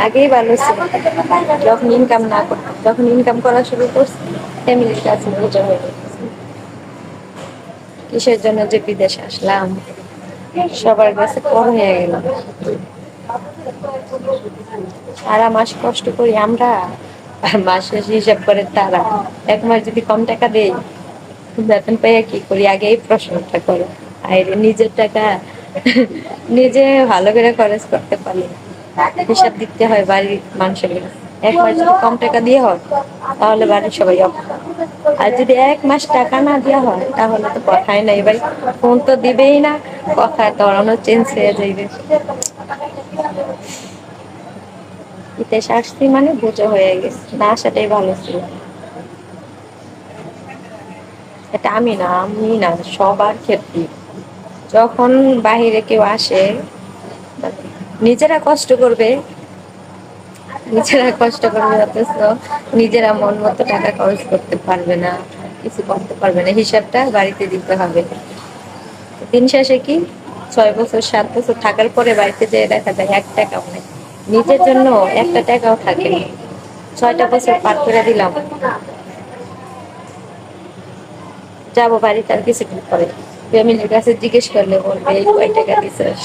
আগেই ভালো ছিল, যখন ইনকাম না করতাম, যখন ইনকাম করা শুরু করছি ফ্যামিলির কাছে বোঝা হয়ে গেছে। কিসের জন্য যে বিদেশে আসলাম, সবার কাছে পর হয়ে গেল। সারা মাস কষ্ট করি আমরা, আর মাস শেষে হিসাব করে তারা। এক মাস যদি কম টাকা দেই, বেতন পেয়ে কি করি, আগে এই প্রশ্নটা করো। আর নিজের টাকা নিজে ভালো করে খরচ করতে পারলে হিসাব দিতে হয় বাড়ির মানুষের কাছে। এক মাস যদি কম টাকা দিয়ে হয়, তাহলে বাড়ির সবাই অপমান। আর যদি এক মাস টাকা না দেওয়া হয়, তাহলে তো কথাই নাই ভাই। ফোন তো দিবেই না, কথা ধরানো চেঞ্জ হয়ে যাইবে। বিদেশে আসছি মানে বোঝা হয়ে গেছে, না আসাটাই ভালো ছিল। এটা আমি না সবার ক্ষেত্রে, যখন বাহিরে কেউ আসে, নিজেরা কষ্ট করবে, নিজেরা কষ্ট করবে, অথচ নিজেরা মন মতো টাকা খরচ করতে পারবে না, কিছু করতে পারবে না, হিসাবটা বাড়িতে দিতে হবে। দিন শেষে কি, 6 বছর 7 বছর থাকার পরে বাড়িতে যেয়ে দেখা যায় 1 টাকাও নেই, নিজের জন্য 1 টাকাও থাকে না। 6টা বছর পার করে দিলাম, যাবো বাড়িতে আর কিছুদিন পরে, ফ্যামিলির কাছে জিজ্ঞেস করলে বলবে এই কয় টাকা দিছিস।